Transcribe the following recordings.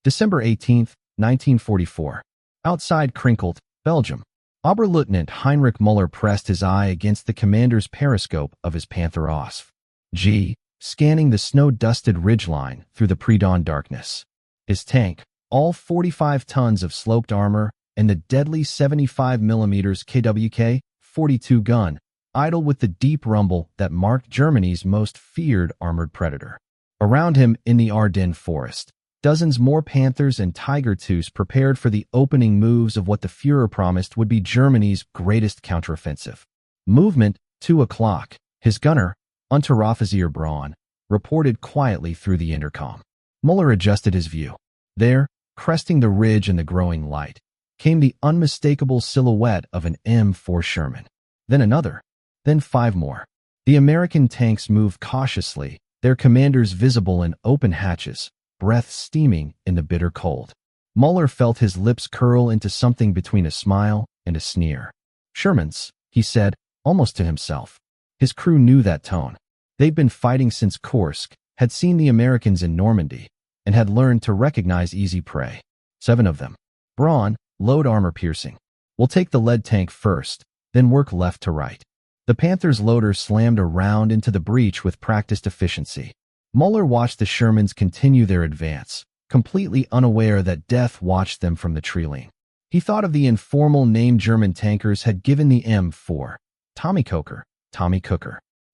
December 18, 1944. Outside Krinkelth, Belgium. Oberleutnant Heinrich Müller pressed his eye against the commander's periscope of his Panther OSF G, scanning the snow-dusted ridgeline through the pre-dawn darkness. His tank, all 45 tons of sloped armor, and the deadly 75mm KWK 42 gun, idle with the deep rumble that marked Germany's most feared armored predator. Around him in the Ardennes forest, dozens more Panthers and Tiger IIs prepared for the opening moves of what the Führer promised would be Germany's greatest counteroffensive. Movement, 2 o'clock. His gunner, Unteroffizier Braun, reported quietly through the intercom. Müller adjusted his view. There, cresting the ridge in the growing light, came the unmistakable silhouette of an M4 Sherman. Then another. Then 5 more. The American tanks moved cautiously, their commanders visible in open hatches, breath steaming in the bitter cold. Müller felt his lips curl into something between a smile and a sneer. Shermans, he said, almost to himself. His crew knew that tone. They'd been fighting since Kursk, had seen the Americans in Normandy, and had learned to recognize easy prey. 7 of them. Braun, load armor piercing. We'll take the lead tank first, then work left to right. The Panther's loader slammed a round into the breach with practiced efficiency. Müller watched the Shermans continue their advance, completely unaware that death watched them from the tree-line. He thought of the informal name German tankers had given the M4, Tommy Cooker.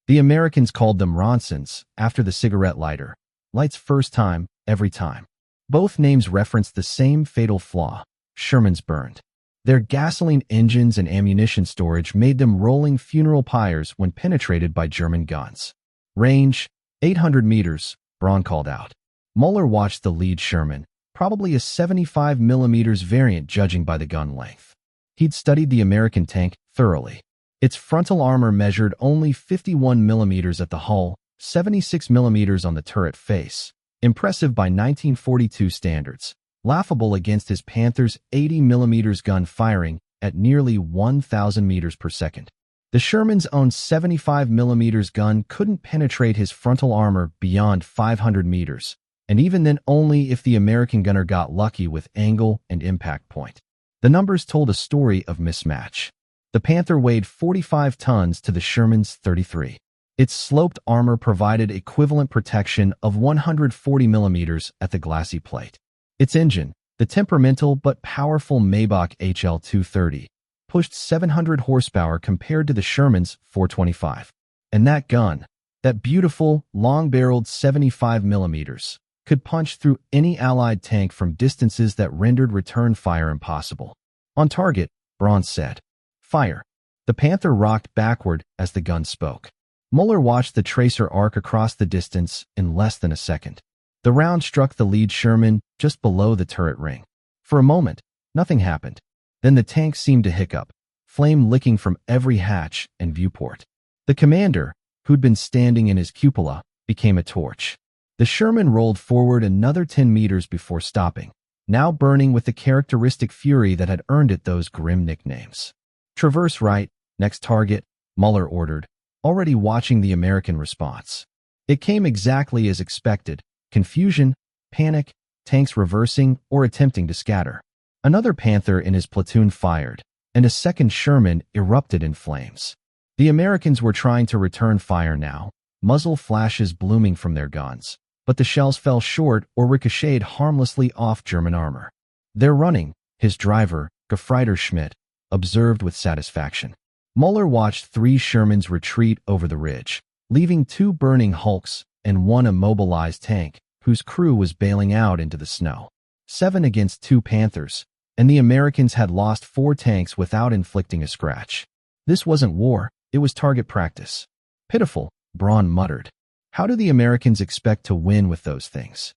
The Americans called them Ronsons, after the cigarette lighter. Lights first time, every time. Both names referenced the same fatal flaw. Shermans burned. Their gasoline engines and ammunition storage made them rolling funeral pyres when penetrated by German guns. Range, 800 meters, Braun called out. Müller watched the lead Sherman, probably a 75mm variant judging by the gun length. He'd studied the American tank thoroughly. Its frontal armor measured only 51mm at the hull, 76mm on the turret face. Impressive by 1942 standards. Laughable against his Panther's 80mm gun firing at nearly 1,000 meters per second. The Sherman's own 75mm gun couldn't penetrate his frontal armor beyond 500 meters, and even then only if the American gunner got lucky with angle and impact point. The numbers told a story of mismatch. The Panther weighed 45 tons to the Sherman's 33. Its sloped armor provided equivalent protection of 140mm at the glassy plate. Its engine, the temperamental but powerful Maybach HL-230, pushed 700 horsepower compared to the Sherman's 425. And that gun, that beautiful, long-barreled 75mm, could punch through any Allied tank from distances that rendered return fire impossible. On target, Braun said. Fire. The Panther rocked backward as the gun spoke. Müller watched the tracer arc across the distance in less than a second. The round struck the lead Sherman just below the turret ring. For a moment, nothing happened. Then the tank seemed to hiccup, flame licking from every hatch and viewport. The commander, who'd been standing in his cupola, became a torch. The Sherman rolled forward another 10 meters before stopping, now burning with the characteristic fury that had earned it those grim nicknames. Traverse right, next target, Müller ordered, already watching the American response. It came exactly as expected. Confusion, panic, tanks reversing or attempting to scatter. Another Panther in his platoon fired, and a second Sherman erupted in flames. The Americans were trying to return fire now, muzzle flashes blooming from their guns, but the shells fell short or ricocheted harmlessly off German armor. They're running, his driver, Gefreiter Schmidt, observed with satisfaction. Müller watched 3 Shermans retreat over the ridge, leaving 2 burning hulks and 1 immobilized tank, whose crew was bailing out into the snow. 7 against 2 Panthers, and the Americans had lost 4 tanks without inflicting a scratch. This wasn't war, it was target practice. Pitiful, Braun muttered. How do the Americans expect to win with those things?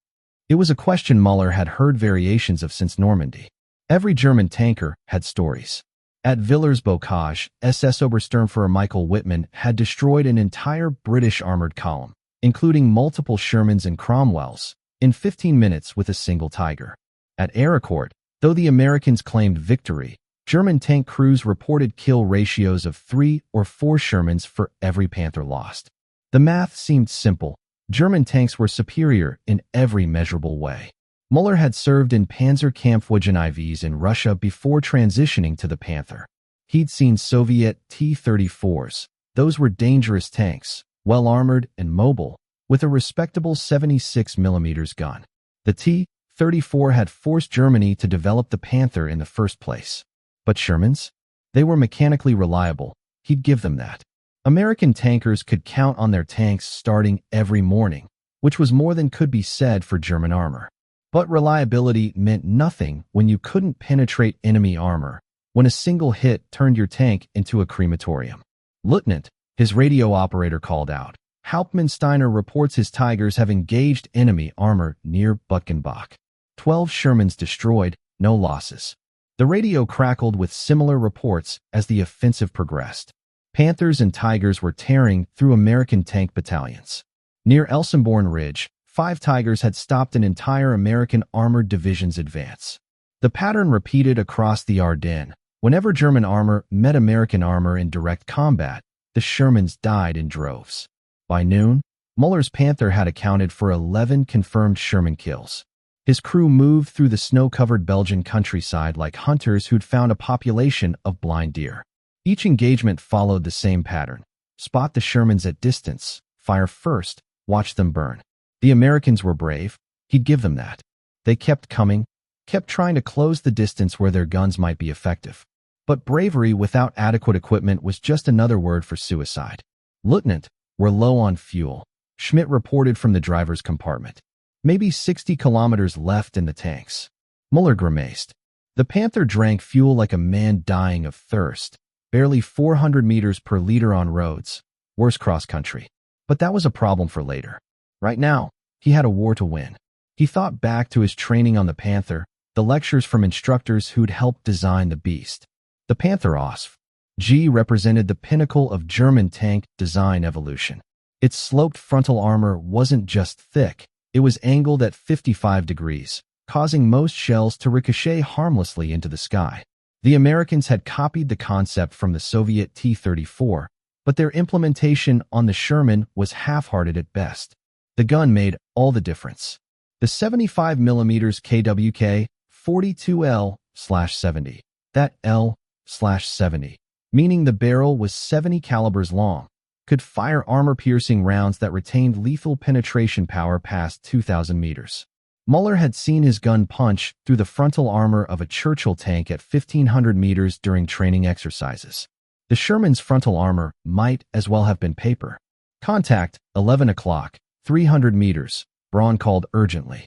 It was a question Müller had heard variations of since Normandy. Every German tanker had stories. At Villers-Bocage, SS Obersturmführer Michael Wittmann had destroyed an entire British armored column, including multiple Shermans and Cromwells, in 15 minutes with a single Tiger. At Ericourt, though the Americans claimed victory, German tank crews reported kill ratios of 3 or 4 Shermans for every Panther lost. The math seemed simple. German tanks were superior in every measurable way. Müller had served in Panzerkampfwagen IVs in Russia before transitioning to the Panther. He'd seen Soviet T-34s. Those were dangerous tanks, well-armored and mobile, with a respectable 76mm gun. The T-34 had forced Germany to develop the Panther in the first place. But Shermans? They were mechanically reliable. He'd give them that. American tankers could count on their tanks starting every morning, which was more than could be said for German armor. But reliability meant nothing when you couldn't penetrate enemy armor, when a single hit turned your tank into a crematorium. "Lieutenant," his radio operator called out. Hauptmann reports his Tigers have engaged enemy armor near Buchenbach. 12 Shermans destroyed, no losses. The radio crackled with similar reports as the offensive progressed. Panthers and Tigers were tearing through American tank battalions. Near Elsenborn Ridge, 5 Tigers had stopped an entire American armored division's advance. The pattern repeated across the Ardennes. Whenever German armor met American armor in direct combat, the Shermans died in droves. By noon, Müller's Panther had accounted for 11 confirmed Sherman kills. His crew moved through the snow-covered Belgian countryside like hunters who'd found a population of blind deer. Each engagement followed the same pattern. Spot the Shermans at distance, fire first, watch them burn. The Americans were brave. He'd give them that. They kept coming, kept trying to close the distance where their guns might be effective. But bravery without adequate equipment was just another word for suicide. "Lieutenant, we're low on fuel," Schmidt reported from the driver's compartment. "Maybe 60 kilometers left in the tanks." Müller grimaced. The Panther drank fuel like a man dying of thirst. Barely 400 meters per liter on roads. Worse cross-country. But that was a problem for later. Right now, he had a war to win. He thought back to his training on the Panther, the lectures from instructors who'd helped design the beast. The Panther OSV represented the pinnacle of German tank design evolution. Its sloped frontal armor wasn't just thick, it was angled at 55 degrees, causing most shells to ricochet harmlessly into the sky. The Americans had copied the concept from the Soviet T-34, but their implementation on the Sherman was half-hearted at best. The gun made all the difference. The 75mm KWK 42L/70. That L/70, meaning the barrel was 70 calibers long, could fire armor-piercing rounds that retained lethal penetration power past 2,000 meters. Müller had seen his gun punch through the frontal armor of a Churchill tank at 1,500 meters during training exercises. The Sherman's frontal armor might as well have been paper. "Contact, 11 o'clock, 300 meters, Braun called urgently.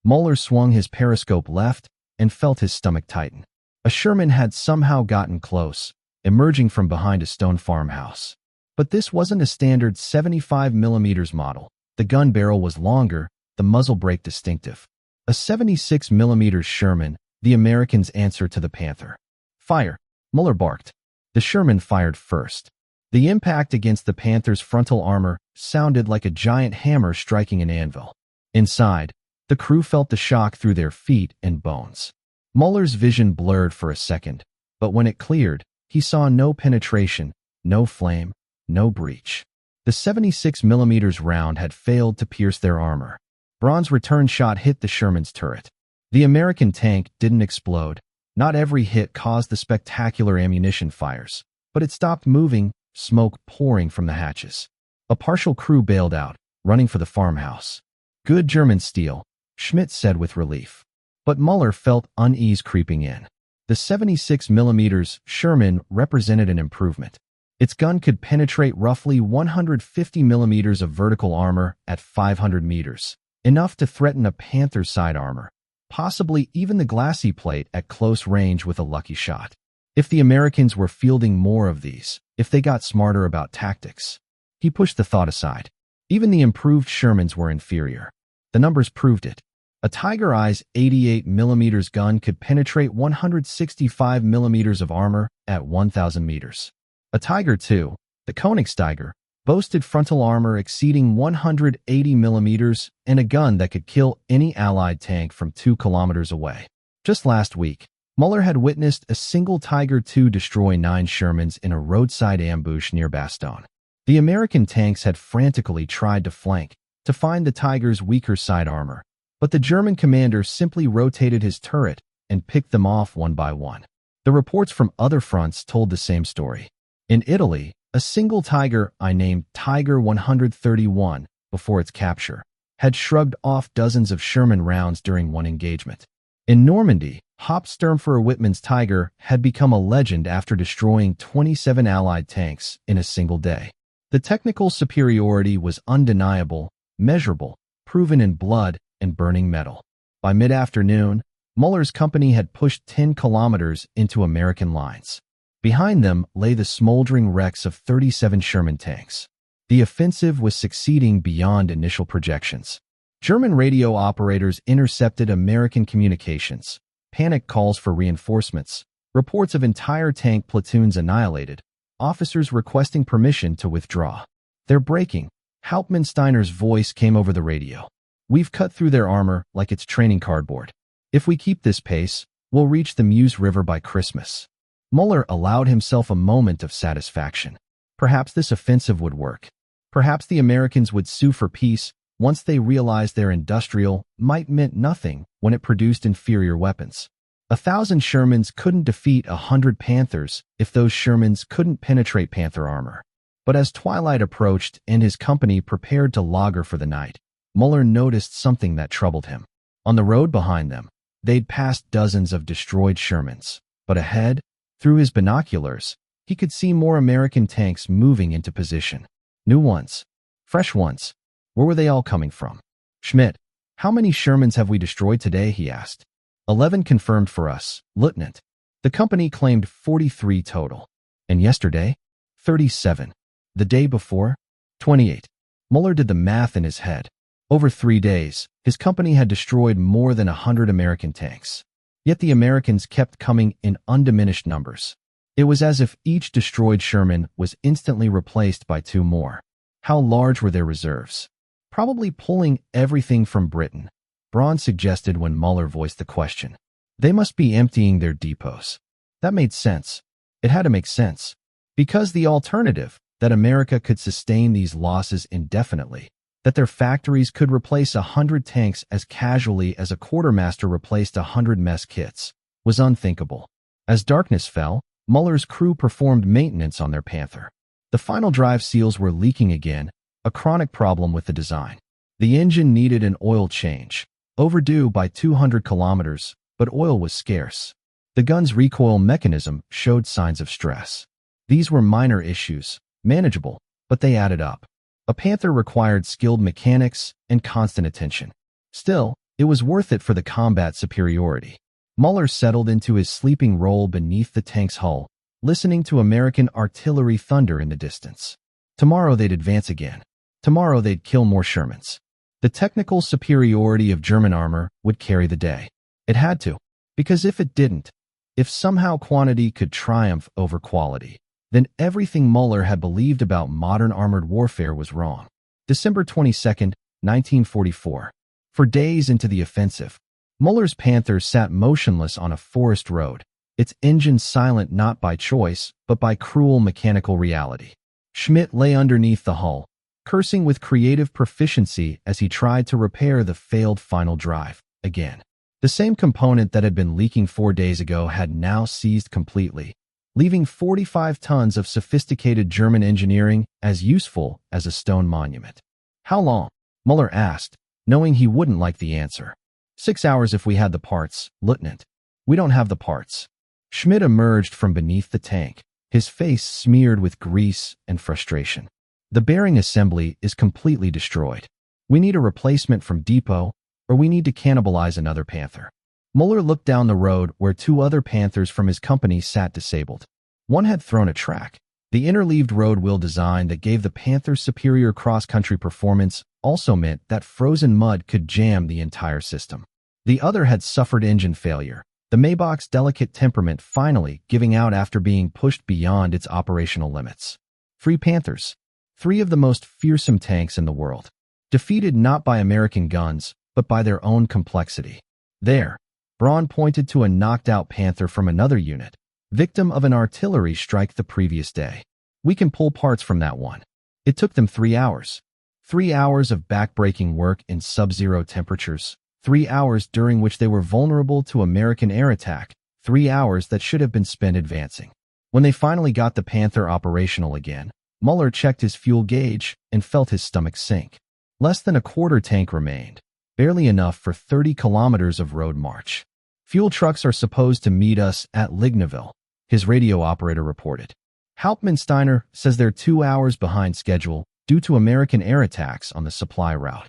Müller swung his periscope left and felt his stomach tighten. A Sherman had somehow gotten close, emerging from behind a stone farmhouse. But this wasn't a standard 75mm model. The gun barrel was longer, the muzzle brake distinctive. A 76mm Sherman, the Americans' answer to the Panther. "Fire," Müller barked. The Sherman fired first. The impact against the Panther's frontal armor sounded like a giant hammer striking an anvil. Inside, the crew felt the shock through their feet and bones. Müller's vision blurred for a second, but when it cleared, he saw no penetration, no flame, no breach. The 76mm round had failed to pierce their armor. Braun's return shot hit the Sherman's turret. The American tank didn't explode. Not every hit caused the spectacular ammunition fires, but it stopped moving, smoke pouring from the hatches. A partial crew bailed out, running for the farmhouse. "Good German steel," Schmidt said with relief. But Müller felt unease creeping in. The 76mm Sherman represented an improvement. Its gun could penetrate roughly 150 millimeters of vertical armor at 500 meters, enough to threaten a Panther's side armor, possibly even the glacis plate at close range with a lucky shot. If the Americans were fielding more of these, if they got smarter about tactics. He pushed the thought aside. Even the improved Shermans were inferior. The numbers proved it. A Tiger Eye's 88mm gun could penetrate 165 millimeters of armor at 1,000 meters. A Tiger II, the Königstiger, boasted frontal armor exceeding 180 millimeters and a gun that could kill any Allied tank from 2 kilometers away. Just last week, Müller had witnessed a single Tiger II destroy 9 Shermans in a roadside ambush near Bastogne. The American tanks had frantically tried to flank, to find the Tiger's weaker side armor, But the German commander simply rotated his turret and picked them off one by one. The reports from other fronts told the same story. In Italy, a single Tiger, named Tiger 131 before its capture, had shrugged off dozens of Sherman rounds during one engagement. In Normandy, Hauptsturmführer-Wittmann's Tiger had become a legend after destroying 27 Allied tanks in a single day. The technical superiority was undeniable, measurable, proven in blood and burning metal. By mid-afternoon, Müller's company had pushed 10 kilometers into American lines. Behind them lay the smoldering wrecks of 37 Sherman tanks. The offensive was succeeding beyond initial projections. German radio operators intercepted American communications, panic calls for reinforcements, reports of entire tank platoons annihilated, officers requesting permission to withdraw. "They're breaking." Hauptmann-Steiner's voice came over the radio. "We've cut through their armor like it's training cardboard. If we keep this pace, we'll reach the Meuse River by Christmas." Müller allowed himself a moment of satisfaction. Perhaps this offensive would work. Perhaps the Americans would sue for peace once they realized their industrial might meant nothing when it produced inferior weapons. 1,000 Shermans couldn't defeat 100 Panthers if those Shermans couldn't penetrate Panther armor. But as twilight approached and his company prepared to lager for the night, Müller noticed something that troubled him. On the road behind them, they'd passed dozens of destroyed Shermans. But ahead, through his binoculars, he could see more American tanks moving into position. New ones. Fresh ones. Where were they all coming from? "Schmidt, how many Shermans have we destroyed today?" he asked. 11 confirmed for us, Lieutenant." The company claimed 43 total. "And yesterday?" 37. "The day before?" 28. Müller did the math in his head. Over 3 days, his company had destroyed more than 100 American tanks. Yet the Americans kept coming in undiminished numbers. It was as if each destroyed Sherman was instantly replaced by 2 more. How large were their reserves? "Probably pulling everything from Britain," Braun suggested when Müller voiced the question. "They must be emptying their depots." That made sense. It had to make sense. Because the alternative, that America could sustain these losses indefinitely, that their factories could replace 100 tanks as casually as a quartermaster replaced 100 mess kits, was unthinkable. As darkness fell, Müller's crew performed maintenance on their Panther. The final drive seals were leaking again, a chronic problem with the design. The engine needed an oil change, overdue by 200 kilometers, but oil was scarce. The gun's recoil mechanism showed signs of stress. These were minor issues, manageable, but they added up. A Panther required skilled mechanics and constant attention. Still, it was worth it for the combat superiority. Müller settled into his sleeping role beneath the tank's hull, listening to American artillery thunder in the distance. Tomorrow they'd advance again. Tomorrow they'd kill more Shermans. The technical superiority of German armor would carry the day. It had to, because if it didn't, if somehow quantity could triumph over quality, then everything Müller had believed about modern armored warfare was wrong. December 22, 1944. For days into the offensive, Müller's Panther sat motionless on a forest road, its engine silent not by choice, but by cruel mechanical reality. Schmidt lay underneath the hull, cursing with creative proficiency as he tried to repair the failed final drive, again. The same component that had been leaking 4 days ago had now seized completely, leaving 45 tons of sophisticated German engineering as useful as a stone monument. "How long?" Müller asked, knowing he wouldn't like the answer. 6 hours if we had the parts, Lieutenant." "We don't have the parts." Schmidt emerged from beneath the tank, his face smeared with grease and frustration. "The bearing assembly is completely destroyed. We need a replacement from depot, or we need to cannibalize another Panther." Müller looked down the road where 2 other Panthers from his company sat disabled. One had thrown a track. The interleaved road wheel design that gave the Panther's superior cross-country performance also meant that frozen mud could jam the entire system. The other had suffered engine failure, the Maybach's delicate temperament finally giving out after being pushed beyond its operational limits. 3 Panthers. 3 of the most fearsome tanks in the world. Defeated not by American guns, but by their own complexity. There, Braun pointed to a knocked-out Panther from another unit, victim of an artillery strike the previous day. "We can pull parts from that one." It took them 3 hours. 3 hours of back-breaking work in sub-zero temperatures. 3 hours during which they were vulnerable to American air attack, 3 hours that should have been spent advancing. When they finally got the Panther operational again, Müller checked his fuel gauge and felt his stomach sink. Less than a quarter tank remained, barely enough for 30 kilometers of road march. Fuel trucks are supposed to meet us at Lignaville, his radio operator reported. Hauptmann-Steiner says they're 2 hours behind schedule due to American air attacks on the supply route.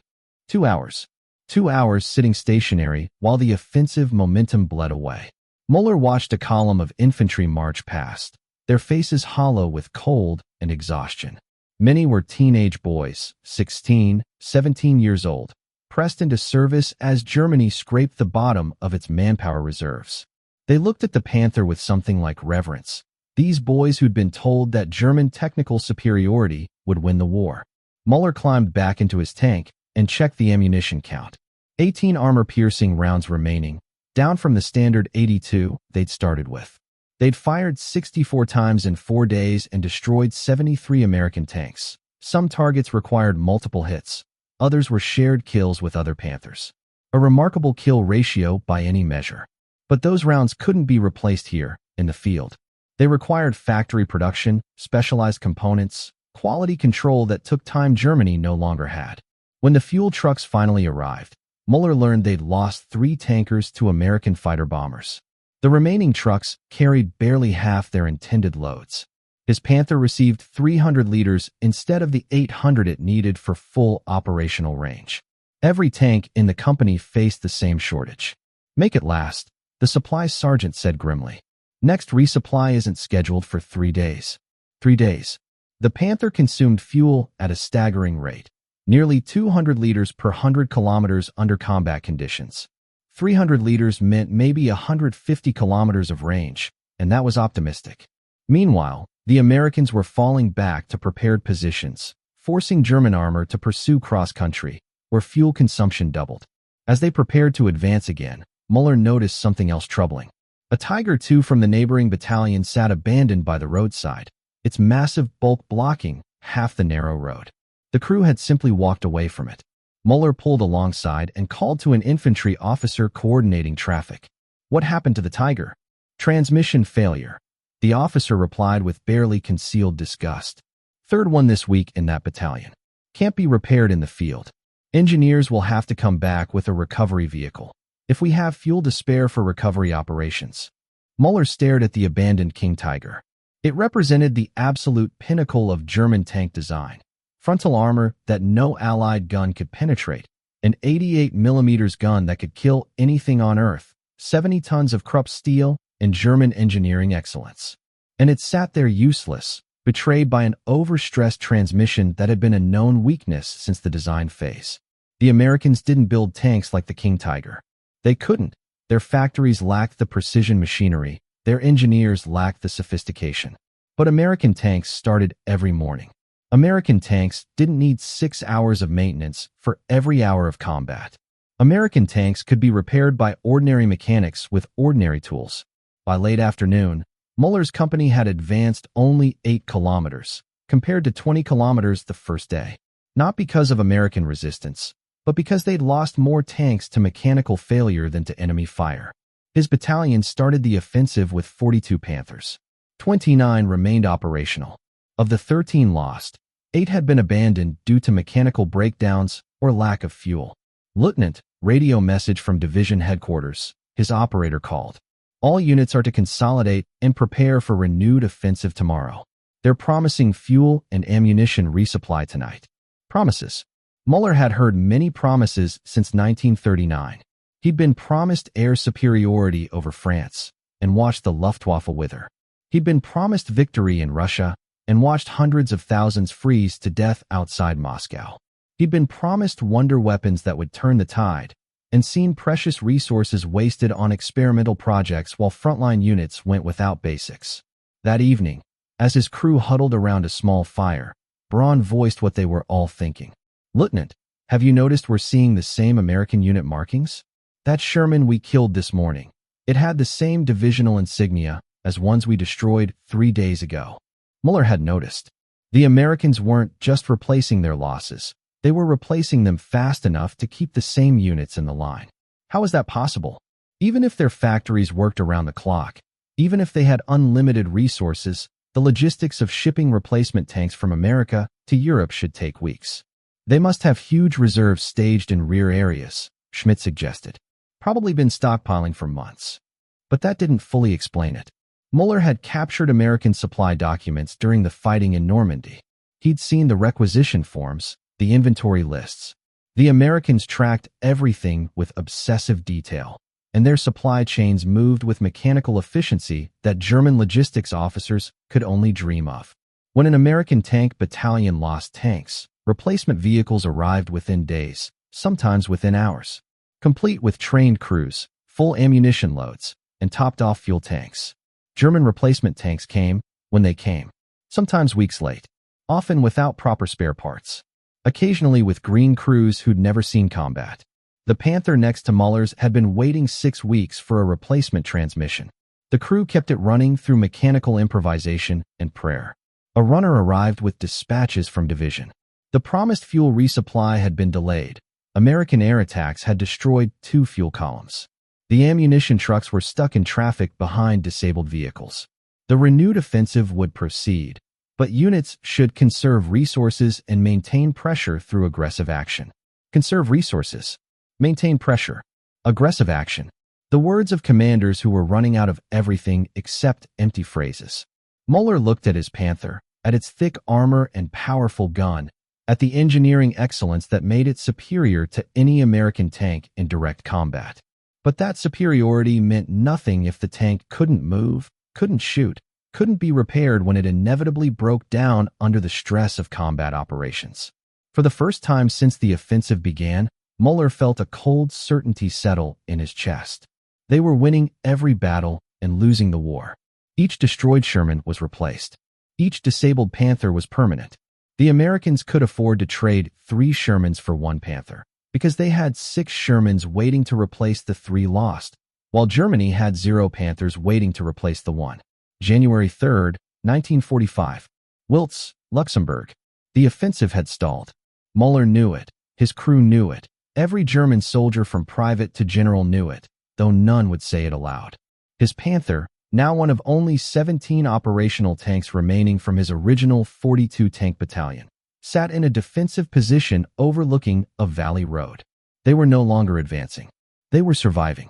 2 hours. 2 hours sitting stationary while the offensive momentum bled away. Müller watched a column of infantry march past, their faces hollow with cold and exhaustion. Many were teenage boys, 16, 17 years old, pressed into service as Germany scraped the bottom of its manpower reserves. They looked at the Panther with something like reverence. These boys who'd been told that German technical superiority would win the war. Müller climbed back into his tank and checked the ammunition count. 18 armor-piercing rounds remaining, down from the standard 82 they'd started with. They'd fired 64 times in 4 days and destroyed 73 American tanks. Some targets required multiple hits. Others were shared kills with other Panthers. A remarkable kill ratio by any measure. But those rounds couldn't be replaced here, in the field. They required factory production, specialized components, quality control that took time Germany no longer had. When the fuel trucks finally arrived, Müller learned they'd lost 3 tankers to American fighter bombers. The remaining trucks carried barely half their intended loads. His Panther received 300 liters instead of the 800 it needed for full operational range. Every tank in the company faced the same shortage. "Make it last," the supply sergeant said grimly. "Next resupply isn't scheduled for 3 days." 3 days. The Panther consumed fuel at a staggering rate, nearly 200 liters per 100 kilometers under combat conditions. 300 liters meant maybe 150 kilometers of range, and that was optimistic. Meanwhile, the Americans were falling back to prepared positions, forcing German armor to pursue cross-country, where fuel consumption doubled. As they prepared to advance again, Müller noticed something else troubling. A Tiger II from the neighboring battalion sat abandoned by the roadside, its massive bulk blocking half the narrow road. The crew had simply walked away from it. Müller pulled alongside and called to an infantry officer coordinating traffic. "What happened to the Tiger?" "Transmission failure," the officer replied with barely concealed disgust. "Third one this week in that battalion. Can't be repaired in the field. Engineers will have to come back with a recovery vehicle, if we have fuel to spare for recovery operations." Müller stared at the abandoned King Tiger. It represented the absolute pinnacle of German tank design. Frontal armor that no Allied gun could penetrate, an 88mm gun that could kill anything on Earth, 70 tons of Krupp steel, and German engineering excellence. And it sat there useless, betrayed by an overstressed transmission that had been a known weakness since the design phase. The Americans didn't build tanks like the King Tiger. They couldn't. Their factories lacked the precision machinery, their engineers lacked the sophistication. But American tanks started every morning. American tanks didn't need 6 hours of maintenance for every hour of combat. American tanks could be repaired by ordinary mechanics with ordinary tools. By late afternoon, Müller's company had advanced only 8 kilometers, compared to 20 kilometers the first day. Not because of American resistance, but because they'd lost more tanks to mechanical failure than to enemy fire. His battalion started the offensive with 42 Panthers. 29 remained operational. Of the 13 lost, 8 had been abandoned due to mechanical breakdowns or lack of fuel. "Lieutenant," radio message from division headquarters, his operator called. "All units are to consolidate and prepare for renewed offensive tomorrow. They're promising fuel and ammunition resupply tonight." Promises. Müller had heard many promises since 1939. He'd been promised air superiority over France and watched the Luftwaffe wither. He'd been promised victory in Russia and watched hundreds of thousands freeze to death outside Moscow. He'd been promised wonder weapons that would turn the tide and seen precious resources wasted on experimental projects while frontline units went without basics. That evening, as his crew huddled around a small fire, Braun voiced what they were all thinking. "Lieutenant, have you noticed we're seeing the same American unit markings? That Sherman we killed this morning. It had the same divisional insignia as ones we destroyed 3 days ago." Müller had noticed. The Americans weren't just replacing their losses. They were replacing them fast enough to keep the same units in the line. How is that possible? Even if their factories worked around the clock, even if they had unlimited resources, the logistics of shipping replacement tanks from America to Europe should take weeks. They must have huge reserves staged in rear areas, Schmidt suggested. Probably been stockpiling for months. But that didn't fully explain it. Müller had captured American supply documents during the fighting in Normandy. He'd seen the requisition forms, the inventory lists. The Americans tracked everything with obsessive detail, and their supply chains moved with mechanical efficiency that German logistics officers could only dream of. When an American tank battalion lost tanks, replacement vehicles arrived within days, sometimes within hours, complete with trained crews, full ammunition loads, and topped-off fuel tanks. German replacement tanks came when they came, sometimes weeks late, often without proper spare parts, occasionally with green crews who'd never seen combat. The Panther next to Müller's had been waiting 6 weeks for a replacement transmission. The crew kept it running through mechanical improvisation and prayer. A runner arrived with dispatches from division. The promised fuel resupply had been delayed. American air attacks had destroyed 2 fuel columns. The ammunition trucks were stuck in traffic behind disabled vehicles. The renewed offensive would proceed, but units should conserve resources and maintain pressure through aggressive action. Conserve resources. Maintain pressure. Aggressive action. The words of commanders who were running out of everything except empty phrases. Müller looked at his Panther, at its thick armor and powerful gun, at the engineering excellence that made it superior to any American tank in direct combat. But that superiority meant nothing if the tank couldn't move, couldn't shoot, couldn't be repaired when it inevitably broke down under the stress of combat operations. For the first time since the offensive began, Müller felt a cold certainty settle in his chest. They were winning every battle and losing the war. Each destroyed Sherman was replaced. Each disabled Panther was permanent. The Americans could afford to trade 3 Shermans for 1 Panther, because they had 6 Shermans waiting to replace the 3 lost, while Germany had 0 Panthers waiting to replace the 1. January 3, 1945. Wiltz, Luxembourg. The offensive had stalled. Müller knew it. His crew knew it. Every German soldier from private to general knew it, though none would say it aloud. His Panther, now one of only 17 operational tanks remaining from his original 42-tank battalion, sat in a defensive position overlooking a valley road. They were no longer advancing. They were surviving.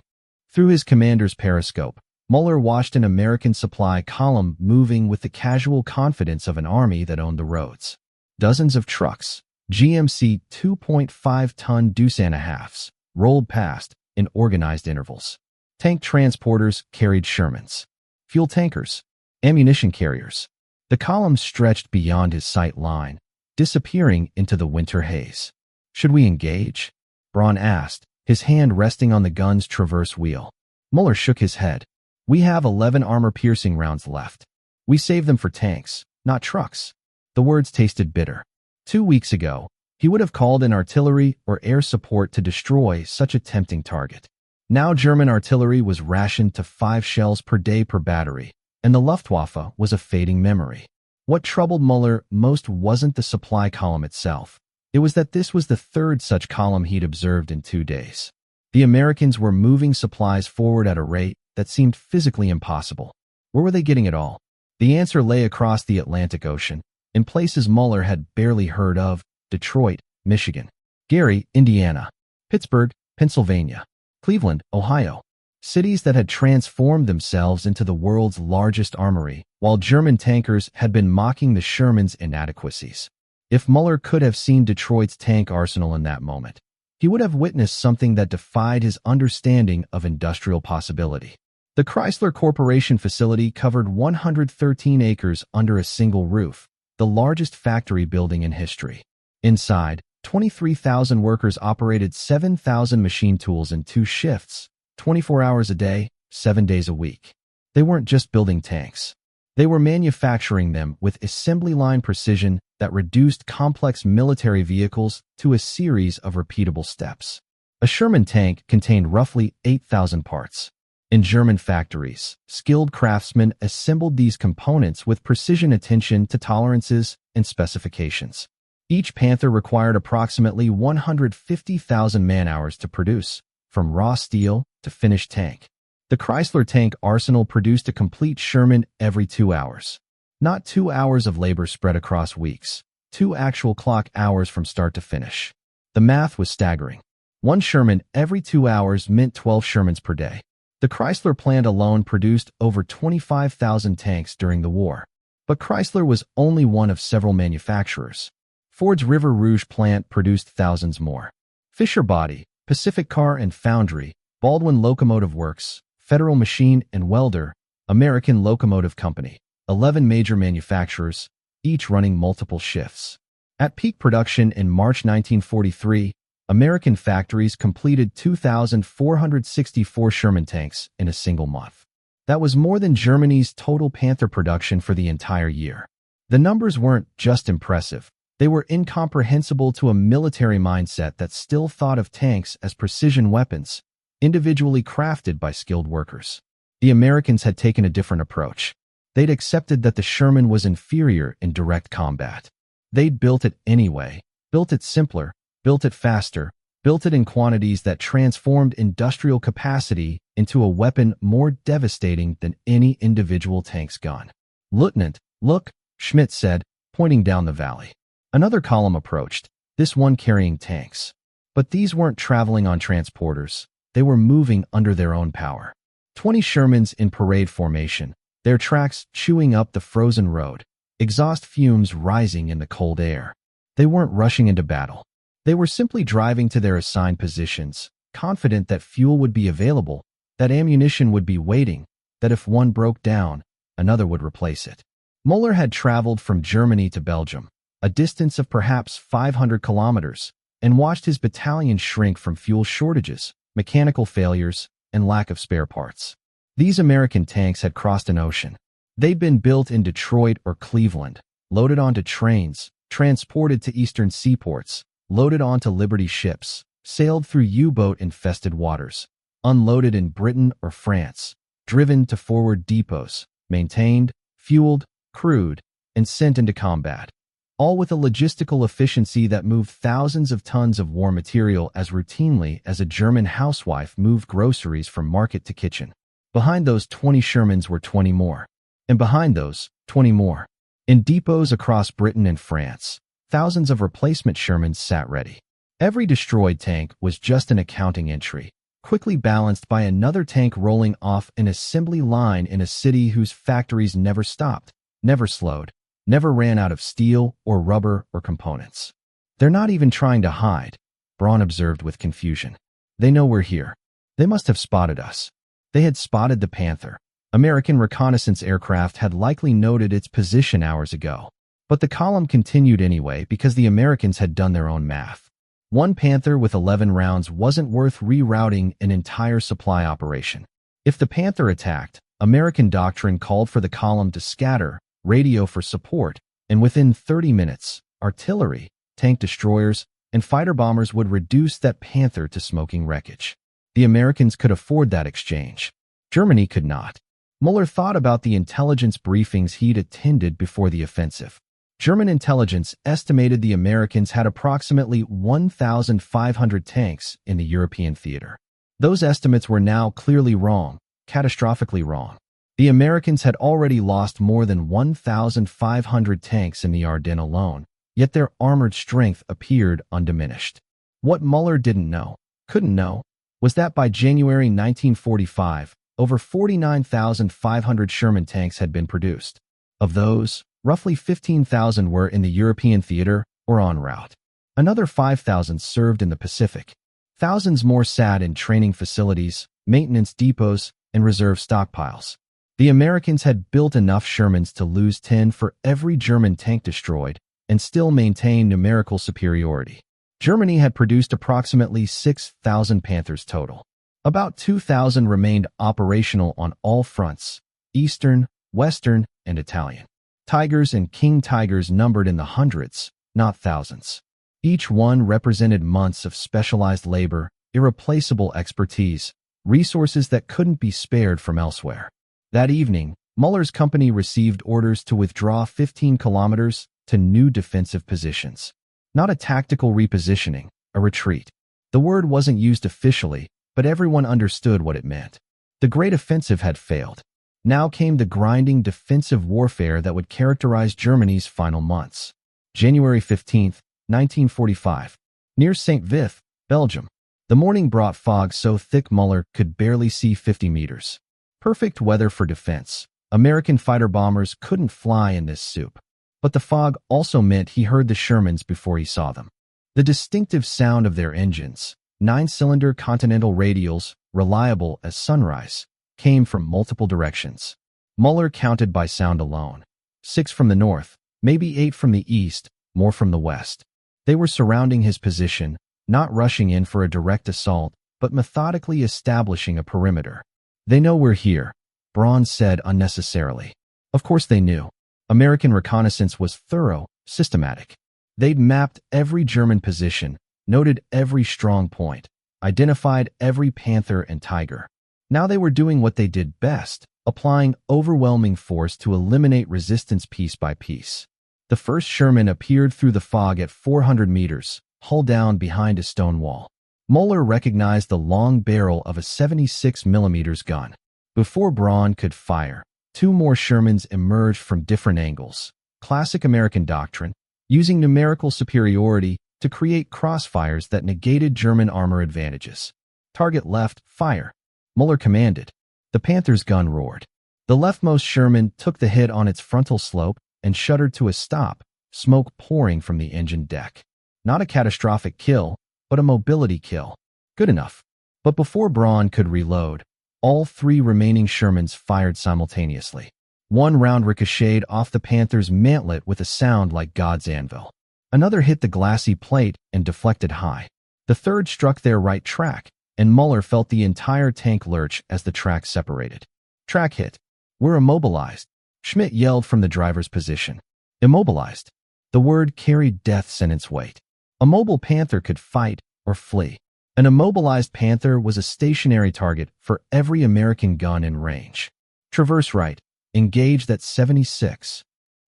Through his commander's periscope, Müller watched an American supply column moving with the casual confidence of an army that owned the roads. Dozens of trucks, GMC 2.5-ton Doosan-and-a-halves, rolled past in organized intervals. Tank transporters carried Shermans. Fuel tankers, ammunition carriers. The column stretched beyond his sight line, disappearing into the winter haze. "Should we engage?" Braun asked, his hand resting on the gun's traverse wheel. Müller shook his head. "We have 11 armor-piercing rounds left. We save them for tanks, not trucks." The words tasted bitter. 2 weeks ago, he would have called in artillery or air support to destroy such a tempting target. Now German artillery was rationed to 5 shells per day per battery, and the Luftwaffe was a fading memory. What troubled Müller most wasn't the supply column itself. It was that this was the 3rd such column he'd observed in 2 days. The Americans were moving supplies forward at a rate that seemed physically impossible. Where were they getting it all? The answer lay across the Atlantic Ocean, in places Müller had barely heard of: Detroit, Michigan; Gary, Indiana; Pittsburgh, Pennsylvania; Cleveland, Ohio. Cities that had transformed themselves into the world's largest armory, while German tankers had been mocking the Shermans' inadequacies. If Müller could have seen Detroit's tank arsenal in that moment, he would have witnessed something that defied his understanding of industrial possibility. The Chrysler Corporation facility covered 113 acres under a single roof, the largest factory building in history. Inside, 23,000 workers operated 7,000 machine tools in 2 shifts, 24 hours a day, 7 days a week. They weren't just building tanks. They were manufacturing them with assembly line precision that reduced complex military vehicles to a series of repeatable steps. A Sherman tank contained roughly 8,000 parts. In German factories, skilled craftsmen assembled these components with precision, attention to tolerances and specifications. Each Panther required approximately 150,000 man-hours to produce, from raw steel to finished tank. The Chrysler tank arsenal produced a complete Sherman every 2 hours. Not 2 hours of labor spread across weeks, 2 actual clock hours from start to finish. The math was staggering. 1 Sherman every 2 hours meant 12 Shermans per day. The Chrysler plant alone produced over 25,000 tanks during the war. But Chrysler was only one of several manufacturers. Ford's River Rouge plant produced thousands more. Fisher Body, Pacific Car and Foundry, Baldwin Locomotive Works, Federal Machine and Welder, American Locomotive Company, 11 major manufacturers, each running multiple shifts. At peak production in March 1943, American factories completed 2,464 Sherman tanks in a single month. That was more than Germany's total Panther production for the entire year. The numbers weren't just impressive. They were incomprehensible to a military mindset that still thought of tanks as precision weapons, individually crafted by skilled workers. The Americans had taken a different approach. They'd accepted that the Sherman was inferior in direct combat. They'd built it anyway, built it simpler, built it faster, built it in quantities that transformed industrial capacity into a weapon more devastating than any individual tank's gun. "Lieutenant, look," Schmidt said, pointing down the valley. Another column approached, this one carrying tanks. But these weren't traveling on transporters. They were moving under their own power. 20 Shermans in parade formation, their tracks chewing up the frozen road, exhaust fumes rising in the cold air. They weren't rushing into battle. They were simply driving to their assigned positions, confident that fuel would be available, that ammunition would be waiting, that if one broke down, another would replace it. Müller had traveled from Germany to Belgium, a distance of perhaps 500 kilometers, and watched his battalion shrink from fuel shortages, mechanical failures, and lack of spare parts. These American tanks had crossed an ocean. They'd been built in Detroit or Cleveland, loaded onto trains, transported to eastern seaports, loaded onto Liberty ships, sailed through U-boat-infested waters, unloaded in Britain or France, driven to forward depots, maintained, fueled, crewed, and sent into combat. All with a logistical efficiency that moved thousands of tons of war material as routinely as a German housewife moved groceries from market to kitchen. Behind those 20 Shermans were 20 more. And behind those, 20 more. In depots across Britain and France, thousands of replacement Shermans sat ready. Every destroyed tank was just an accounting entry, quickly balanced by another tank rolling off an assembly line in a city whose factories never stopped, never slowed, never ran out of steel or rubber or components. "They're not even trying to hide," Braun observed with confusion. "They know we're here. They must have spotted us." They had spotted the Panther. American reconnaissance aircraft had likely noted its position hours ago. But the column continued anyway because the Americans had done their own math. 1 Panther with 11 rounds wasn't worth rerouting an entire supply operation. If the Panther attacked, American doctrine called for the column to scatter, radio for support, and within 30 minutes, artillery, tank destroyers, and fighter bombers would reduce that Panther to smoking wreckage. The Americans could afford that exchange. Germany could not. Müller thought about the intelligence briefings he'd attended before the offensive. German intelligence estimated the Americans had approximately 1,500 tanks in the European theater. Those estimates were now clearly wrong, catastrophically wrong. The Americans had already lost more than 1,500 tanks in the Ardennes alone, yet their armored strength appeared undiminished. What Müller didn't know, couldn't know, was that by January 1945, over 49,500 Sherman tanks had been produced. Of those, roughly 15,000 were in the European theater or en route. Another 5,000 served in the Pacific. Thousands more sat in training facilities, maintenance depots, and reserve stockpiles. The Americans had built enough Shermans to lose 10 for every German tank destroyed and still maintain numerical superiority. Germany had produced approximately 6,000 Panthers total. About 2,000 remained operational on all fronts, Eastern, Western, and Italian. Tigers and King Tigers numbered in the hundreds, not thousands. Each one represented months of specialized labor, irreplaceable expertise, resources that couldn't be spared from elsewhere. That evening, Müller's company received orders to withdraw 15 kilometers to new defensive positions. Not a tactical repositioning, a retreat. The word wasn't used officially, but everyone understood what it meant. The Great Offensive had failed. Now came the grinding defensive warfare that would characterize Germany's final months. January 15, 1945. Near St. Vith, Belgium. The morning brought fog so thick Müller could barely see 50 meters. Perfect weather for defense. American fighter bombers couldn't fly in this soup. But the fog also meant he heard the Shermans before he saw them. The distinctive sound of their engines, 9-cylinder Continental radials, reliable as sunrise, came from multiple directions. Müller counted by sound alone. 6 from the north, maybe 8 from the east, more from the west. They were surrounding his position, not rushing in for a direct assault, but methodically establishing a perimeter. "They know we're here," Braun said unnecessarily. Of course they knew. American reconnaissance was thorough, systematic. They'd mapped every German position, noted every strong point, identified every Panther and Tiger. Now they were doing what they did best, applying overwhelming force to eliminate resistance piece by piece. The first Sherman appeared through the fog at 400 meters, hull down behind a stone wall. Müller recognized the long barrel of a 76 mm gun. Before Braun could fire, 2 more Shermans emerged from different angles. Classic American doctrine, using numerical superiority to create crossfires that negated German armor advantages. "Target left, fire," Müller commanded. The Panther's gun roared. The leftmost Sherman took the hit on its frontal slope and shuddered to a stop, smoke pouring from the engine deck. Not a catastrophic kill, but a mobility kill. Good enough. But before Braun could reload, all 3 remaining Shermans fired simultaneously. One round ricocheted off the Panther's mantlet with a sound like God's anvil. Another hit the glassy plate and deflected high. The third struck their right track, and Müller felt the entire tank lurch as the track separated. "Track hit. We're immobilized," Schmidt yelled from the driver's position. Immobilized. The word carried death sentence weight. A mobile Panther could fight or flee. An immobilized Panther was a stationary target for every American gun in range. "Traverse right. Engaged at 76.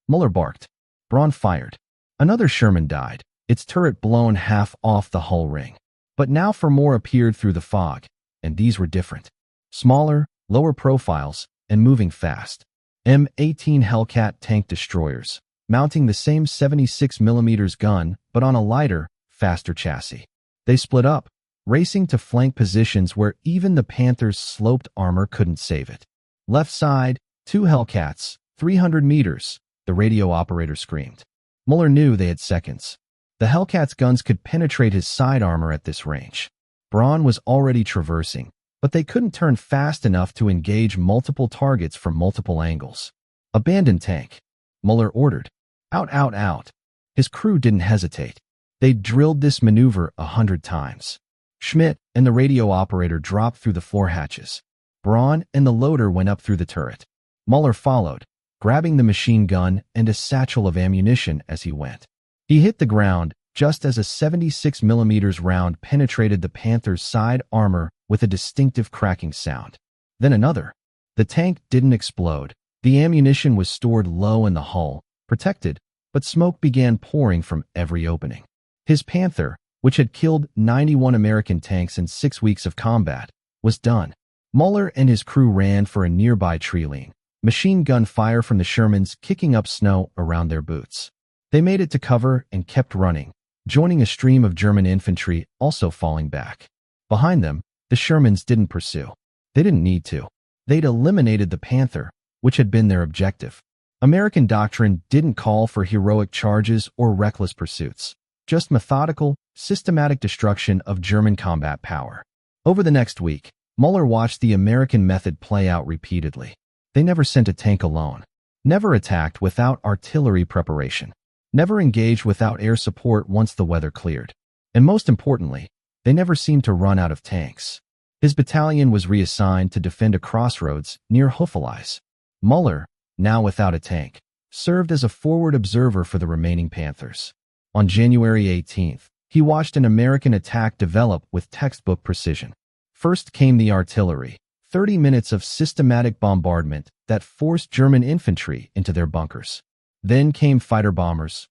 Müller barked. Braun fired. Another Sherman died, its turret blown half off the hull ring. But now 4 more appeared through the fog, and these were different. Smaller, lower profiles, and moving fast. M18 Hellcat tank destroyers, mounting the same 76 mm gun, but on a lighter, faster chassis. They split up, racing to flank positions where even the Panther's sloped armor couldn't save it. "Left side, 2 Hellcats, 300 meters, the radio operator screamed. Müller knew they had seconds. The Hellcat's guns could penetrate his side armor at this range. Braun was already traversing, but they couldn't turn fast enough to engage multiple targets from multiple angles. "Abandon tank," Müller ordered. "Out, out, out." His crew didn't hesitate. They'd drilled this maneuver 100 times. Schmidt and the radio operator dropped through the floor hatches. Braun and the loader went up through the turret. Müller followed, grabbing the machine gun and a satchel of ammunition as he went. He hit the ground just as a 76 mm round penetrated the Panther's side armor with a distinctive cracking sound. Then another. The tank didn't explode. The ammunition was stored low in the hull, protected, but smoke began pouring from every opening. His Panther, which had killed 91 American tanks in 6 weeks of combat, was done. Müller and his crew ran for a nearby tree line. Machine gun fire from the Shermans kicking up snow around their boots. They made it to cover and kept running, joining a stream of German infantry also falling back. Behind them, the Shermans didn't pursue. They didn't need to. They'd eliminated the Panther, which had been their objective. American doctrine didn't call for heroic charges or reckless pursuits, just methodical, systematic destruction of German combat power. Over the next week, Müller watched the American method play out repeatedly. They never sent a tank alone, never attacked without artillery preparation, never engaged without air support once the weather cleared. And most importantly, they never seemed to run out of tanks. His battalion was reassigned to defend a crossroads near Hofeleis. Müller, now without a tank, served as a forward observer for the remaining Panthers. On January 18th, he watched an American attack develop with textbook precision. First came the artillery, 30 minutes of systematic bombardment that forced German infantry into their bunkers. Then came fighter bombers,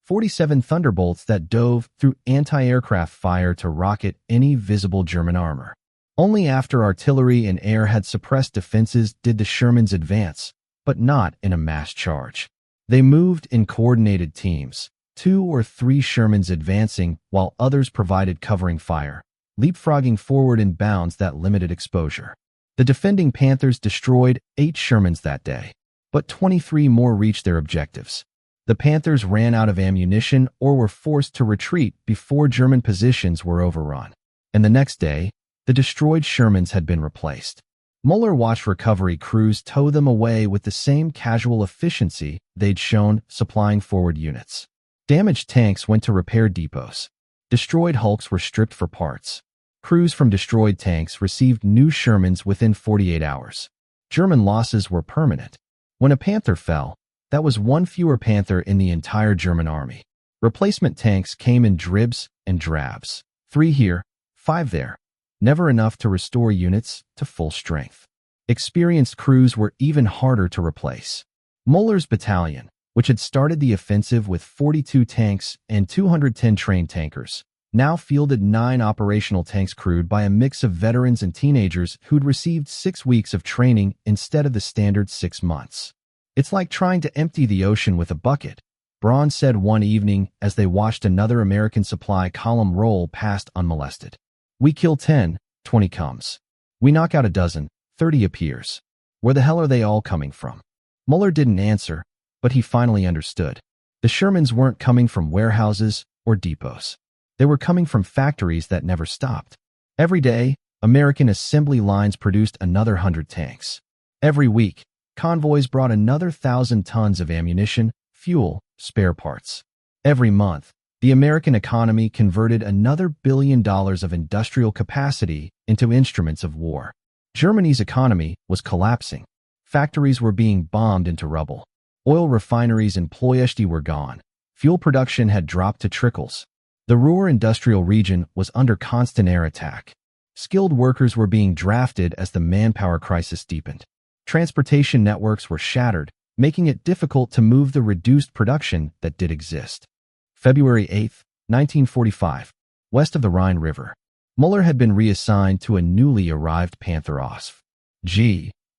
47 Thunderbolts that dove through anti-aircraft fire to rocket any visible German armor. Only after artillery and air had suppressed defenses did the Shermans advance, but not in a mass charge. They moved in coordinated teams, 2 or 3 Shermans advancing while others provided covering fire, leapfrogging forward in bounds that limited exposure. The defending Panthers destroyed 8 Shermans that day, but 23 more reached their objectives. The Panthers ran out of ammunition or were forced to retreat before German positions were overrun. And the next day, the destroyed Shermans had been replaced. Müller watched recovery crews tow them away with the same casual efficiency they'd shown supplying forward units. Damaged tanks went to repair depots. Destroyed hulks were stripped for parts. Crews from destroyed tanks received new Shermans within 48 hours. German losses were permanent. When a Panther fell, that was 1 fewer Panther in the entire German army. Replacement tanks came in dribs and drabs. 3 here, 5 there. Never enough to restore units to full strength. Experienced crews were even harder to replace. Müller's battalion, which had started the offensive with 42 tanks and 210 trained tankers, now fielded 9 operational tanks crewed by a mix of veterans and teenagers who'd received 6 weeks of training instead of the standard 6 months. "It's like trying to empty the ocean with a bucket," Braun said one evening as they watched another American supply column roll past unmolested. "We kill 10, 20 comes. We knock out a dozen, 30 appears. Where the hell are they all coming from?" Müller didn't answer, but he finally understood. The Shermans weren't coming from warehouses or depots. They were coming from factories that never stopped. Every day, American assembly lines produced another 100 tanks. Every week, convoys brought another 1,000 tons of ammunition, fuel, spare parts. Every month, the American economy converted another $1 billion of industrial capacity into instruments of war. Germany's economy was collapsing. Factories were being bombed into rubble. Oil refineries in Ploiești were gone. Fuel production had dropped to trickles. The Ruhr industrial region was under constant air attack. Skilled workers were being drafted as the manpower crisis deepened. Transportation networks were shattered, making it difficult to move the reduced production that did exist. February 8, 1945, west of the Rhine River. Müller had been reassigned to a newly arrived Panther OSF.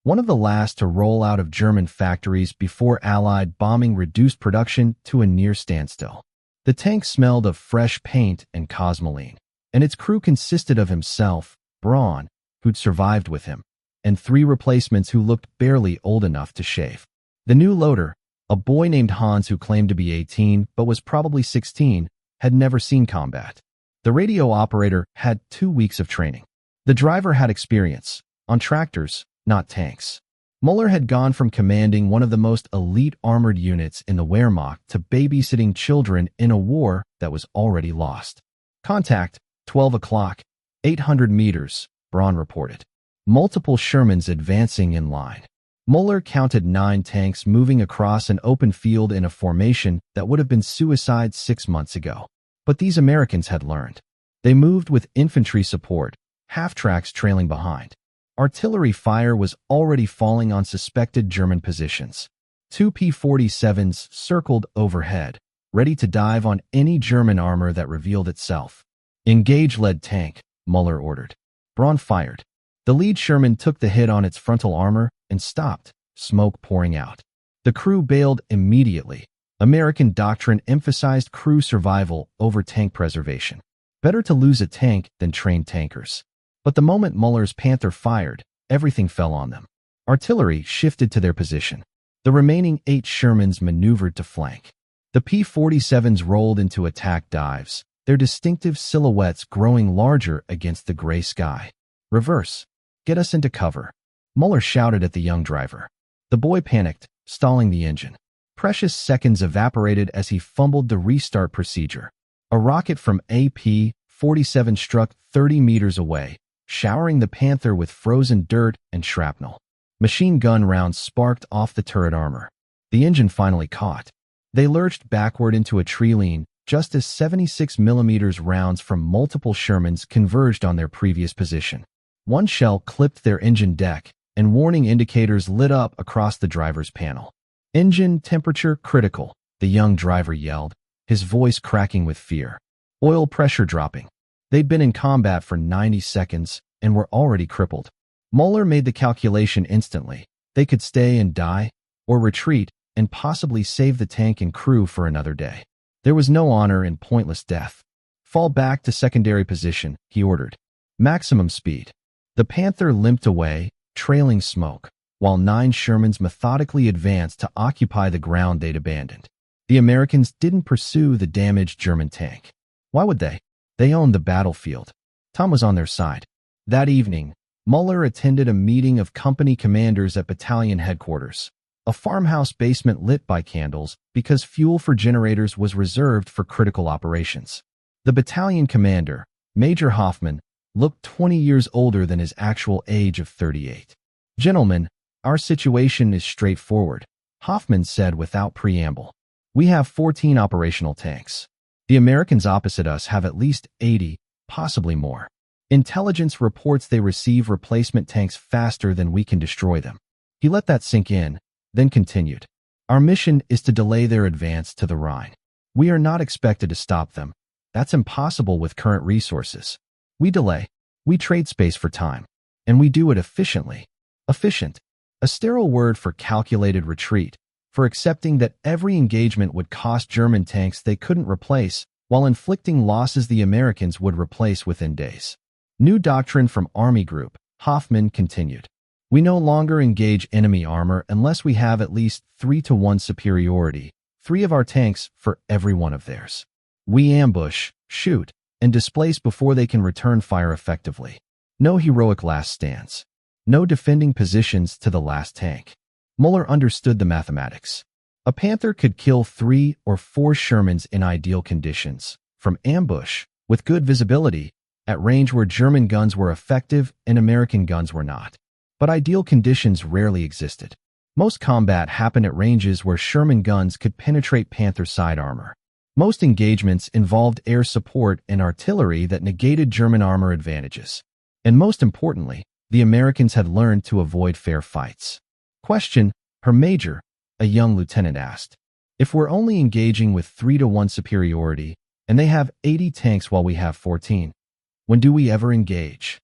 One of the last to roll out of German factories before Allied bombing reduced production to a near standstill. The tank smelled of fresh paint and cosmoline, and its crew consisted of himself, Braun, who'd survived with him, and 3 replacements who looked barely old enough to shave. The new loader, a boy named Hans who claimed to be 18 but was probably 16, had never seen combat. The radio operator had 2 weeks of training. The driver had experience, on tractors, not tanks. Müller had gone from commanding one of the most elite armored units in the Wehrmacht to babysitting children in a war that was already lost. "Contact, 12 o'clock, 800 meters, Braun reported. Multiple Shermans advancing in line. Müller counted 9 tanks moving across an open field in a formation that would have been suicide 6 months ago. But these Americans had learned. They moved with infantry support, half-tracks trailing behind. Artillery fire was already falling on suspected German positions. 2 P-47s circled overhead, ready to dive on any German armor that revealed itself. "Engage lead tank," Müller ordered. Braun fired. The lead Sherman took the hit on its frontal armor and stopped, smoke pouring out. The crew bailed immediately. American doctrine emphasized crew survival over tank preservation. Better to lose a tank than train tankers. But the moment Müller's Panther fired, everything fell on them. Artillery shifted to their position. The remaining 8 Shermans maneuvered to flank. The P-47s rolled into attack dives, their distinctive silhouettes growing larger against the gray sky. "Reverse. Get us into cover," Müller shouted at the young driver. The boy panicked, stalling the engine. Precious seconds evaporated as he fumbled the restart procedure. A rocket from a P-47 struck 30 meters away, showering the Panther with frozen dirt and shrapnel. Machine gun rounds sparked off the turret armor. The engine finally caught. They lurched backward into a tree line just as 76mm rounds from multiple Shermans converged on their previous position. One shell clipped their engine deck, and warning indicators lit up across the driver's panel. "Engine temperature critical," the young driver yelled, his voice cracking with fear. Oil pressure dropping. They'd been in combat for 90 seconds and were already crippled. Müller made the calculation instantly. They could stay and die, or retreat and possibly save the tank and crew for another day. There was no honor in pointless death. Fall back to secondary position, he ordered. Maximum speed. The Panther limped away, trailing smoke, while 9 Shermans methodically advanced to occupy the ground they'd abandoned. The Americans didn't pursue the damaged German tank. Why would they? They owned the battlefield. Tom was on their side. That evening, Müller attended a meeting of company commanders at battalion headquarters, a farmhouse basement lit by candles because fuel for generators was reserved for critical operations. The battalion commander, Major Hoffman, looked 20 years older than his actual age of 38. "Gentlemen, our situation is straightforward," Hoffman said without preamble. "We have 14 operational tanks. The Americans opposite us have at least 80, possibly more. Intelligence reports they receive replacement tanks faster than we can destroy them." He let that sink in, then continued. "Our mission is to delay their advance to the Rhine. We are not expected to stop them. That's impossible with current resources. We delay. We trade space for time. And we do it efficiently." Efficient. A sterile word for calculated retreat, for accepting that every engagement would cost German tanks they couldn't replace, while inflicting losses the Americans would replace within days. New doctrine from Army Group, Hoffman continued. "We no longer engage enemy armor unless we have at least 3-to-1 superiority, 3 of our tanks for every one of theirs. We ambush, shoot, and displace before they can return fire effectively. No heroic last stands. No defending positions to the last tank." Müller understood the mathematics. A Panther could kill 3 or 4 Shermans in ideal conditions, from ambush, with good visibility, at range where German guns were effective and American guns were not. But ideal conditions rarely existed. Most combat happened at ranges where Sherman guns could penetrate Panther side armor. Most engagements involved air support and artillery that negated German armor advantages. And most importantly, the Americans had learned to avoid fair fights. Question, Herr Major, a young lieutenant asked. "If we're only engaging with 3-to-1 superiority, and they have 80 tanks while we have 14, when do we ever engage?"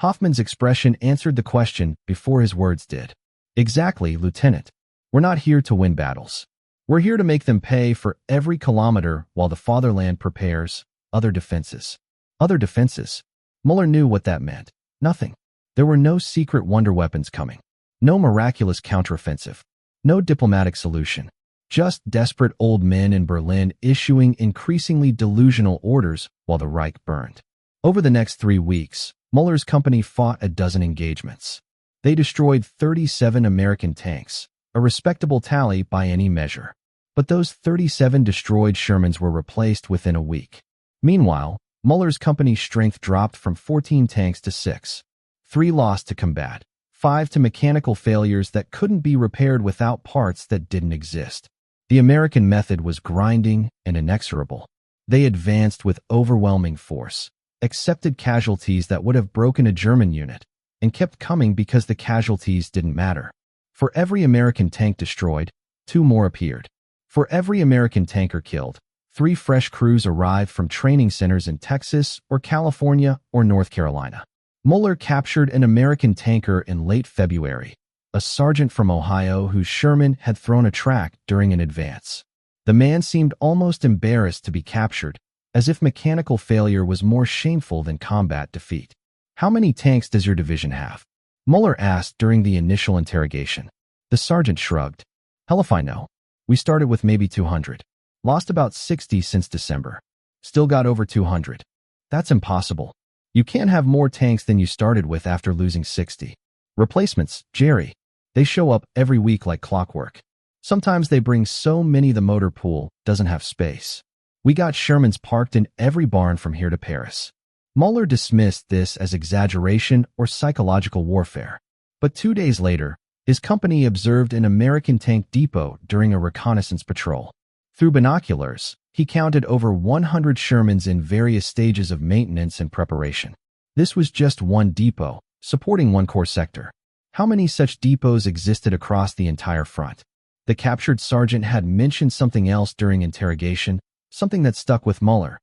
Hoffman's expression answered the question before his words did. "Exactly, Lieutenant. We're not here to win battles. We're here to make them pay for every kilometer while the fatherland prepares other defenses." Other defenses? Müller knew what that meant. Nothing. There were no secret wonder weapons coming. No miraculous counteroffensive. No diplomatic solution. Just desperate old men in Berlin issuing increasingly delusional orders while the Reich burned. Over the next 3 weeks, Müller's company fought a dozen engagements. They destroyed 37 American tanks, a respectable tally by any measure. But those 37 destroyed Shermans were replaced within a week. Meanwhile, Müller's company's strength dropped from 14 tanks to 6. 3 lost to combat, 5 to mechanical failures that couldn't be repaired without parts that didn't exist. The American method was grinding and inexorable. They advanced with overwhelming force, accepted casualties that would have broken a German unit, and kept coming because the casualties didn't matter. For every American tank destroyed, 2 more appeared. For every American tanker killed, 3 fresh crews arrived from training centers in Texas or California or North Carolina. Müller captured an American tanker in late February, a sergeant from Ohio whose Sherman had thrown a track during an advance. The man seemed almost embarrassed to be captured, as if mechanical failure was more shameful than combat defeat. "How many tanks does your division have?" Müller asked during the initial interrogation. The sergeant shrugged. "Hell if I know. We started with maybe 200. Lost about 60 since December. Still got over 200. That's impossible. You can't have more tanks than you started with after losing 60. Replacements, Jerry. They show up every week like clockwork. Sometimes they bring so many the motor pool doesn't have space. We got Shermans parked in every barn from here to Paris." Müller dismissed this as exaggeration or psychological warfare. But 2 days later, his company observed an American tank depot during a reconnaissance patrol. Through binoculars, he counted over 100 Shermans in various stages of maintenance and preparation. This was just one depot, supporting one core sector. How many such depots existed across the entire front? The captured sergeant had mentioned something else during interrogation, something that stuck with Müller.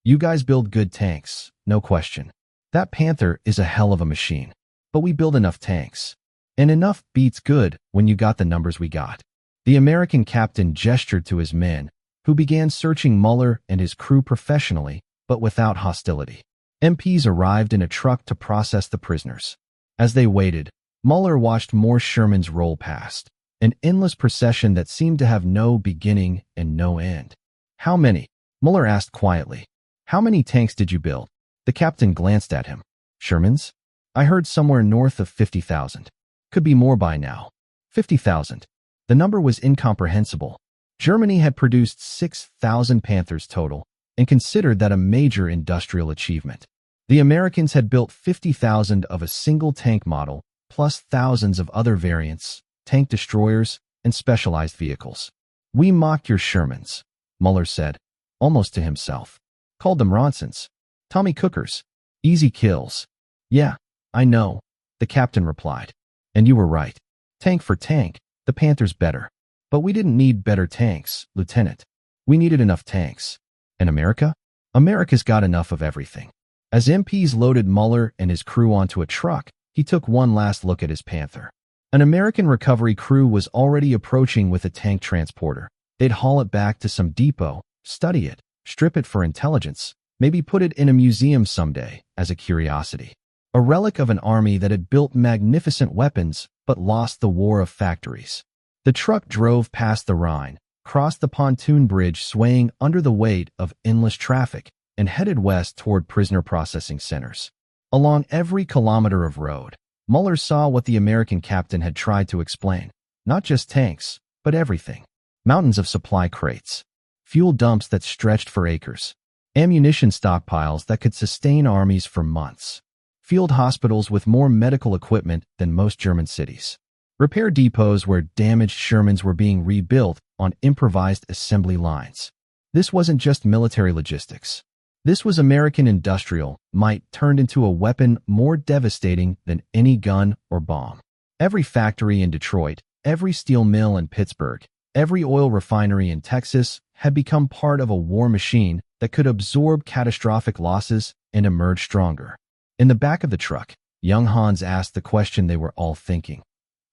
You guys build good tanks, no question. That Panther is a hell of a machine. But we build enough tanks. And enough beats good when you got the numbers we got. The American captain gestured to his men, who began searching Müller and his crew professionally, but without hostility. MPs arrived in a truck to process the prisoners. As they waited, Müller watched more Shermans roll past, an endless procession that seemed to have no beginning and no end. How many? Müller asked quietly. How many tanks did you build? The captain glanced at him. Shermans? I heard somewhere north of 50,000. Could be more by now. 50,000. The number was incomprehensible. Germany had produced 6,000 Panthers total and considered that a major industrial achievement. The Americans had built 50,000 of a single tank model, plus thousands of other variants, tank destroyers, and specialized vehicles. We mocked your Shermans, Müller said, almost to himself. Called them Ronsons. Tommy Cookers. Easy kills. Yeah, I know, the captain replied. And you were right. Tank for tank, the Panther's better. But we didn't need better tanks, Lieutenant. We needed enough tanks. And America? America's got enough of everything. As MPs loaded Müller and his crew onto a truck, he took one last look at his Panther. An American recovery crew was already approaching with a tank transporter. They'd haul it back to some depot, study it, strip it for intelligence, maybe put it in a museum someday as a curiosity. A relic of an army that had built magnificent weapons but lost the war of factories. The truck drove past the Rhine, crossed the pontoon bridge swaying under the weight of endless traffic, and headed west toward prisoner processing centers. Along every kilometer of road, Müller saw what the American captain had tried to explain. Not just tanks, but everything. Mountains of supply crates. Fuel dumps that stretched for acres. Ammunition stockpiles that could sustain armies for months. Field hospitals with more medical equipment than most German cities. Repair depots where damaged Shermans were being rebuilt on improvised assembly lines. This wasn't just military logistics. This was American industrial might turned into a weapon more devastating than any gun or bomb. Every factory in Detroit, every steel mill in Pittsburgh, every oil refinery in Texas had become part of a war machine that could absorb catastrophic losses and emerge stronger. In the back of the truck, young Hans asked the question they were all thinking.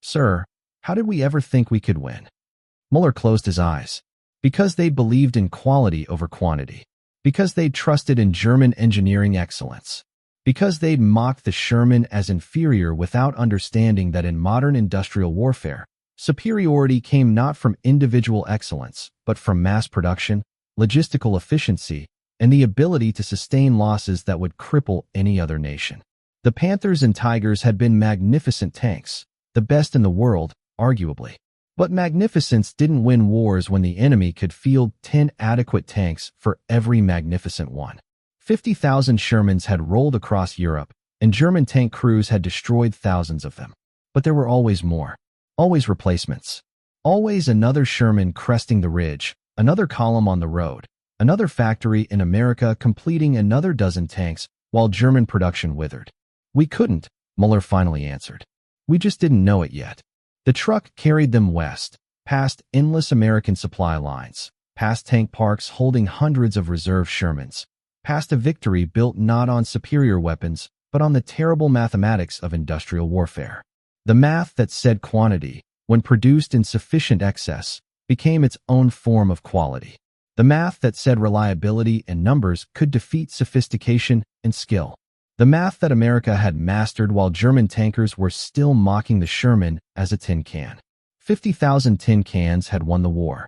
Sir, how did we ever think we could win? Müller closed his eyes. Because they believed in quality over quantity. Because they'd trusted in German engineering excellence. Because they'd mocked the Sherman as inferior without understanding that in modern industrial warfare, superiority came not from individual excellence, but from mass production, logistical efficiency, and the ability to sustain losses that would cripple any other nation. The Panthers and Tigers had been magnificent tanks, the best in the world, arguably. But magnificence didn't win wars when the enemy could field 10 adequate tanks for every magnificent one. 50,000 Shermans had rolled across Europe, and German tank crews had destroyed thousands of them. But there were always more. Always replacements. Always another Sherman cresting the ridge, another column on the road, another factory in America completing another dozen tanks while German production withered. We couldn't, Müller finally answered. We just didn't know it yet. The truck carried them west, past endless American supply lines, past tank parks holding hundreds of reserve Shermans, past a victory built not on superior weapons, but on the terrible mathematics of industrial warfare. The math that said quantity, when produced in sufficient excess, became its own form of quality. The math that said reliability and numbers could defeat sophistication and skill. The math that America had mastered while German tankers were still mocking the Sherman as a tin can. 50,000 tin cans had won the war.